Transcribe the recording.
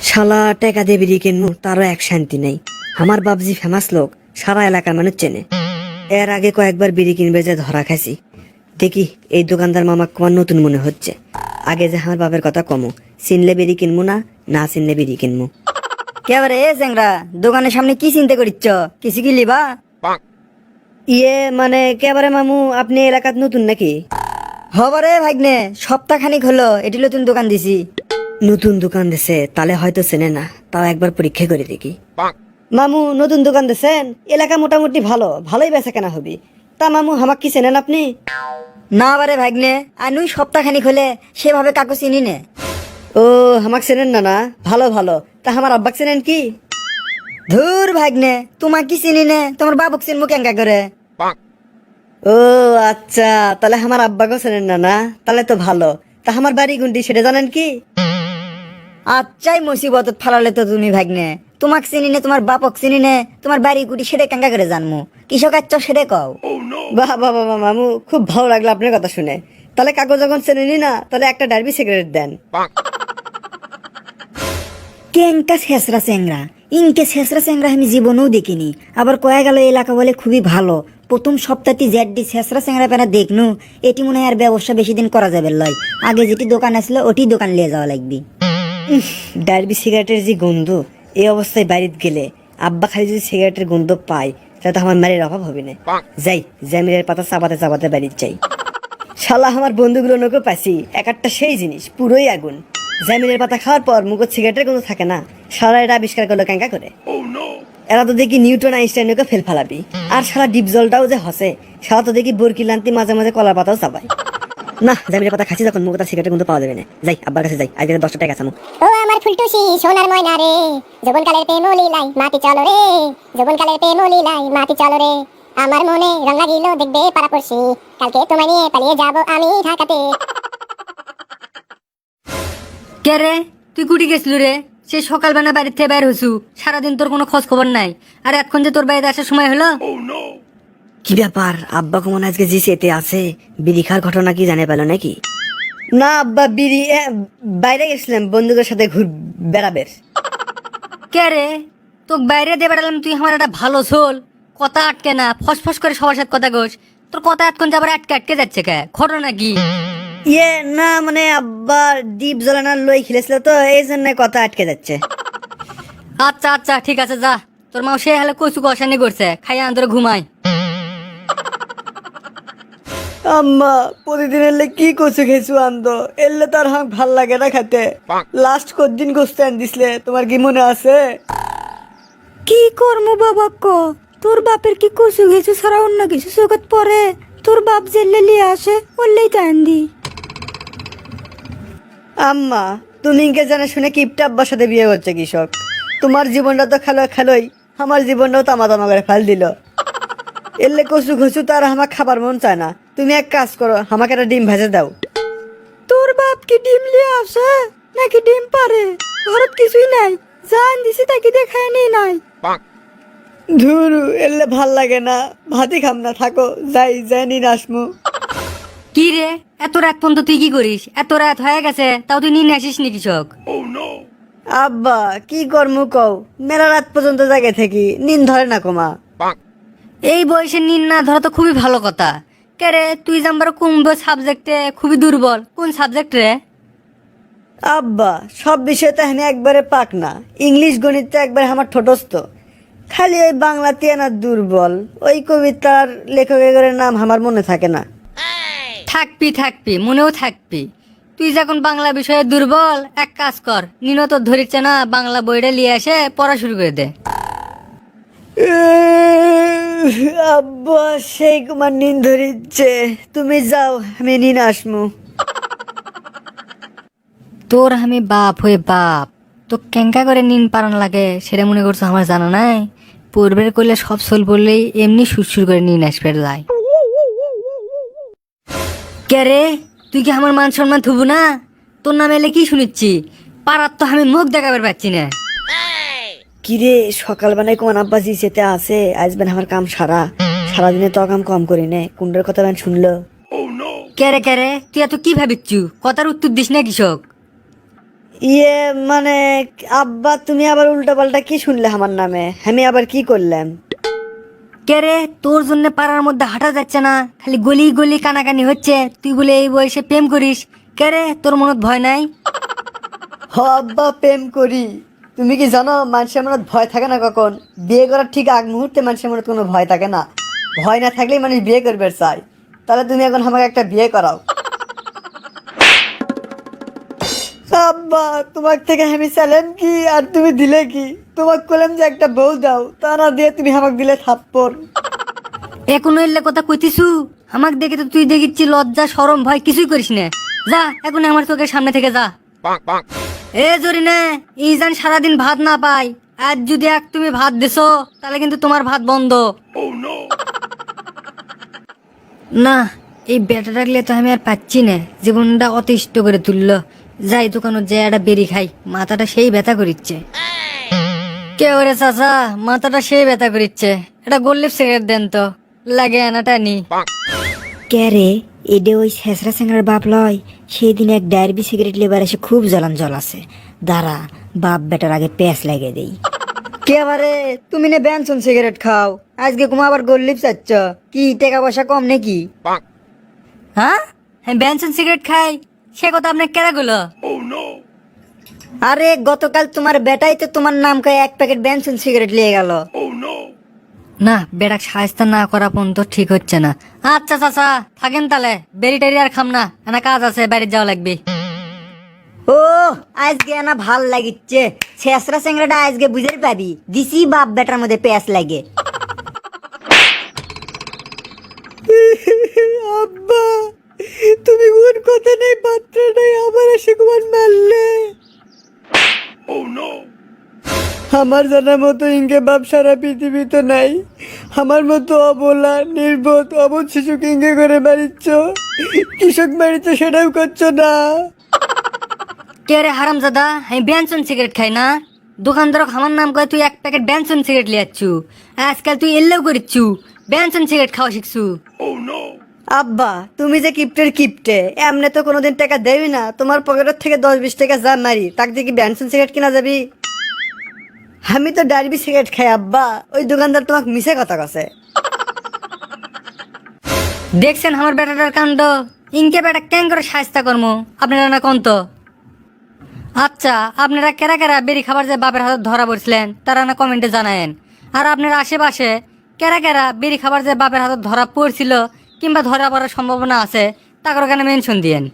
শালা টাকা দিয়ে বিড়ি কিনবো তারও এক শান্তি নেই। আমার বাপজি ফেমাস লোক, সারা এলাকার মানুষ চেনে। এর আগে কয়েকবার বিড়ি কিনবে যে ধরা খাইছি। দেখি এই দোকানদার মামা তোমার নতুন মনে হচ্ছে। আগে যে আমার বাপের কথা কমো, চিনলে বিড়ি কিনবো না, না চিনলে বিড়ি কিনবো। কেবারে এ চেংরা, দোকানের সামনে কি চিন্তা করিচ্ছ? কিছু কি লিবা? ইয়ে মানে কেবারে মামু, আপনি এলাকাত নতুন নাকি? হবারে ভাগ্নে, সপ্তাহখানিক হলো এটি নতুন দোকান দিছি। নতুন দোকান দিছে, তাহলে হয়তো চেনে না, তাও একবার পরীক্ষা করে দেখি। মামু নতুন দোকান দিছেন, এলাকা মোটামুটি ভালোই বেচা কেনা হবি। তা মামু হামাক কি চেনেন আপনি? না বারে ভাগ্নে, আনুই সপ্তাহখানিক হলে সেভাবে কাকু চিনি নে। ও হামাক চেনেন না? না ভালো। তা আমার আব্বাক চেনেন কি? ধুর ভাগ্নে, তোমার কি চিনি নে, তোমার বাবুক চিনমু কেঙ্কা করে? ও আচ্ছা, তাহলে আমার আব্বাকেও চেনেন না? না তাহলে তো ভালো। তা আমার বাড়ি কোনটি সেটা জানেন কি? আচ্ছাই মুসিবত ফালালে তো তুমি ভাগ্নে। তোমাক চিনি নে, তোমার বাপক চিনি নে, তোমার বাড়ি কুটি সেটা কেঙ্কা করে জানমু? কৃষক আচ্ছ সেটা কও। বাহ বাহ বাহ মামু, খুব ভালো লাগলো আপনার কথা শুনে। তাহলে কাকু যখন চেনেনি না, তাহলে একটা ডার্বি সিগারেট দেন। কেঙ্কা শেষরা চেংরা, ইনকে শেষরা চেংরা আমি জীবনেও দেখিনি। আবার কয়ে গেল এলাকা বলে খুবই ভালো। প্রথম সপ্তাহটি জেডডি শেষরা চেংরা পেনা দেখনু, এটি মনে হয় আর ব্যবসা বেশি দিন করা যাবে লয়। আগে যেটি দোকান আসলো ওটি দোকান নিয়ে যাওয়া লাগবে। ডার্বি সিগারেটের যে গন্ধ, এই অবস্থায় বাড়িতে গেলে আব্বা খালি যদি সিগারেটের গন্ধ পায়, তাহলে তো আমার মায়ের অভাব হবে না। যাই জামিনের পাতা চাবাতে বাড়িতে যাই। শালা আমার বন্ধুগুলো নৌকো পাচ্ছি, এক একটা সেই জিনিস পুরোই আগুন। জামিনের পাতা খাওয়ার পর মুখ সিগারেটের গন্ধ থাকে না, সারা এটা আবিষ্কার করলো ক্যাঙ্কা করে। এরা তো দেখি নিউটন আইনস্টাইনকে ফেল ফালাবি। আর সারা ডিপ জলটাও যে হসে, সারা তো দেখি বরকি লান্তি মাঝে মাঝে কলার পাতাও চাবাই। না জামিনের পাতা খাচ্ছি যখন, মুখ তার সিগারেটের গন্ধ পাওয়া যাবে না। যাই আব্বার কাছে যাই, আজকে 10 টাকা আছে। ও আমার ফুলটুসি সোনার ময়না রে, যৌবনকালের প্রেম লীলাই মাটি চলো রে, যৌবনকালের প্রেম লীলাই মাটি চলো রে। আমার মনে রং লাগিল দেখবে পাড়াপড়শি, কালকে তোমায় নিয়ে পালিয়ে যাব আমি ঢাকাতে। কে রে, তুই কুটি গেছিল রে? সে সকালবেলা বাড়ির থেকে বের হইছু, সারাদিন তোর কোনো খোঁজ খবর নাই। আর এখন যে তোর বাড়িতে আসার সময় হলো। কি ব্যাপার, আব্বা কেমন আজকে জি সেতে আছে? বিড়ি খাওয়ার ঘটনা কি জানে পেলো নাকি? না আব্বা, বিড়ি বাইরে গেছিলাম বন্ধুদের সাথে বেড়াবের। কে রে, তোকে বাইরে দিয়ে বেড়ালাম, তুই আমার একটা ভালো সোল। কথা আটকে না, ফসফস করে সবার সাথে কথা গোস। তোর কথা এতক্ষণ যে আবার আটকে যাচ্ছে কে? ঘটনা কি? ইয়ে না মানে আব্বা ডিপ জ্বলানোর লই খেলেছিল তো, এই জন্য কথা আটকে যাচ্ছে। আচ্ছা ঠিক আছে, যা। তোর মা সে হালে কচু কষানি করছে, খাইয়া আন্দরে ঘুমাই। আম্মা প্রতিদিন এলে কি কচু খেয়েছু আন্দো, এলে তার হাঁক ভাল লাগে না খেতে। লাস্ট কদিন গোস্ত আন দিছিলে, তোমার কি মনে আছে? কি করমু বাবা ক, তোর বাপের কি কচু ঘেছু ছাড়া অন্য কিছু চোখত পরে? তোর বাপ জেলে লিয়ে আসে, বললেই তো আন্দি। আম্মা তুমি কে জানা শুনে কিপটা আব্বার সাথে বিয়ে করছে কৃষক। তোমার জীবনটা তো খেলোই, আমার জীবনটাও তামা করে ফেল দিল। এলে কচু ঘচু তার আমার খাবার মন চায় না। তুমি এক কাজ করো, আমাকে একটা ডিম ভেজে দাও। তোর বাপ কি ডিম লিয়ে আসে নাকি ডিম পারে? ঘরত কিছুই নাই, জান দিছি তাকে দেখায় নেই নাই। ধুরু এলে ভাল লাগে না, ভাতই খাম না, থাকো যাই নিন আসমু। কি রে, এত রাত পর্যন্ত তুই কি করিস? এত রাত হয়ে গেছে তাও তুই নিয়ে আসিস নি কৃষক? আব্বা কি কর্ম কও, মেলা রাত পর্যন্ত জাগে থাকি, নিন ধরে না কমা। এই বয়সে নিন না ধরা তো খুবই ভালো কথা। কে রে, তুই জাম্বার কোন সাবজেক্টে খুবই দুর্বল? কোন সাবজেক্ট রে? আব্বা সব বিষয় তো এখানে একবারে পাক না, ইংলিশ গণিত একবারে আমার ঠোঁটস্থ। খালি ওই বাংলাতে না দুর্বল, ওই কবিতার লেখকের নাম আমার মনে থাকে না। থাকবি মনেও থাকবি। তুই যখন বাংলা বিষয়ে দুর্বল, এক কাজ কর, নিনো তোর ধরিচ্ছে না, বাংলা বইটা নিয়ে এসে পড়া শুরু করে দে। আব্বা সেই কুমার নিন ধরিচ্ছে, তুমি যাও আমি নিন আসমু। তোর আমি বাপ হয়ে বাপ, তো কেঙ্কা করে নিন পারান লাগে সেটা মনে করছো আমার জানা নাই? পূর্বের করলে সব সোল পড়লেই এমনি সুরসুর করে নিন আসবে যায়। কে রে, তুই কি আমার মান সম্মান থুবু না? তোর নাম এলে কি শুনিচ্ছি? পাড়ার তো আমি মুখ দেখাবার পাচ্ছি না। কিরে সকালবেলায় কোন আব্বা জি সেতে আছে, আজ বেন আমার কাম সারাদিনে তো কাম কম করি নে, কুন্ডের কথা বেন শুনলো। কে রে তুই এত কি ভাবিচ্ছু? কথার উত্তর দিস না কৃষক। ইয়ে মানে আব্বা তুমি আবার উল্টা পাল্টা কি শুনলে আমার নামে, আমি আবার কি করলাম? কে রে, তোর জন্য পাড়ার মধ্যে হাঁটা যাচ্ছে না, খালি গলি গলি কানাকানি হচ্ছে, তুই বলে এই বয়সে প্রেম করিস? কে রে, তোর মনত ভয় নাই? হ আব্বা, প্রেম করি। তুমি কি জানো মানুষের মনে ভয় থাকে না কখন? বিয়ে করার ঠিক আগ মুহূর্তে মানুষের মনে কোনো ভয় থাকে না। ভয় না থাকলেই মানুষ বিয়ে করবে চায়। তাহলে তুমি এখন আমাকে একটা বিয়ে করাও। আব্বা, তোমার থেকে আমি চাইলাম কি আর তুমি দিলে কি? তোমাকে বললাম যে একটা বউ দাও, তা না দিয়ে তুমি আমাকে দিলে থাপ্পড়। এখনো এলে কথা কইতিছু? আমাকে দেখে তো তুই দেখিচ্ছি লজ্জা শরম ভয় কিছুই করিস না। যা এখন আমার চোখের সামনে থেকে যা। এ জরিনে, ইজান সারাদিন ভাত না পাই, আজ যদি এক তুমি ভাত দিছো তাহলে কিন্তু তোমার ভাত বন্ধ। না, এই বেটা রাখলে তো আমি আর পাচ্ছি না, জীবনটা অতিষ্ঠ করে তুললো। যাই দোকানে যে একটা বেরি খাই, মাথাটা সেই ব্যথা করিচ্ছে। কে ওরে চাচা, মাথাটা সেই ব্যথা করিচ্ছে, এটা গোল্লিপ সিগারেট দেন তো, লাগে আনাটা নি। কে রে, এডে ওই শেষরা স্যাংরার বাপ লয়? সেদিন এক ডায়ারবি সিগারেট লেবার এসে খুব জ্বলান জল আছে। দাঁড়া, বাপ বেটার আগে প্যাঁচ লাগিয়ে দেই। কে আবারে, তুমি না বেনসন সিগারেট খাও, আজকে কুমা আবার গোল্লিপ চাচ্ছ? কি টাকা পয়সা কম নাকি? হ্যাঁ, আমি বেনসন সিগারেট খাই, সে কথা আপনার কেরা গুলো? আরে গতকাল তোমার বেটাই তো তোমার নাম কয়ে এক প্যাকেট বেনসন সিগারেট নিয়ে গেল। না, বেটাক সাহায্য না করা পর্যন্ত ঠিক হচ্ছে না। আচ্ছা চাচা থাকেন তাহলে, বেরি টেরি আর খাম না, এনা কাজ আছে, বাইরে যাওয়া লাগবে। ও, আজকে না ভাল লাগিচ্ছে, শেষরা স্যাংরাটা আজকে বুঝে পাবি দিছি বাপ বেটার মধ্যে প্যাঁচ লাগে। আব্বা, তুমি কোন কথা নেই পাত্র নেই আবার এসে কুমার মারলে। আমার জানার মতো ইনকে বাপ সারা পৃথিবীতে নাই। আমার মতো অবলা নির্বোধ অবোধ শিশুকে ইঙ্গে করে মারিচ্ছ, কৃষক মারিচ্ছ সেটাও করছো না। কে রে হারাম দাদা, আমি বেনসন সিগারেট খাই না? দোকানদার আমার নাম কয়ে তুই এক প্যাকেট বেনসন সিগারেট লিয়ে যাচ্ছু, আজকাল তুই এল্লেও করিচ্ছু, বেনসন সিগারেট খাওয়া শিখছু। আব্বা, তুমি যে কিপ্টের কিপ্টে, এমনি তো কোনোদিন টাকা দেবি না। তোমার পকেটের থেকে 10-20 টাকা যা মারি, তাকে দিয়ে কি বেনসন সিগারেট কিনা যাবি? আমি তো ডারবি সিগারেট খাই আব্বা, ওই দোকানদার তোমাকে মিশে কথা কছে। দেখছেন আমার বেটাটার কাণ্ড, ইনকে বেটা কেন করে সাহায্য কর্ম আপনারা না কন্ত? আচ্ছা, আপনারা কেরা কেরা বেরি খাবার যে বাপের হাতে ধরা পড়ছিলেন তারা না কমেন্টে জানায়েন। আর আপনার আশেপাশে কেরা কেরা বেরি খাবার যে বাপের হাতে ধরা পড়ছিল কিংবা ধরা পড়ার সম্ভাবনা আছে, তাকে মেনশন দিয়েন।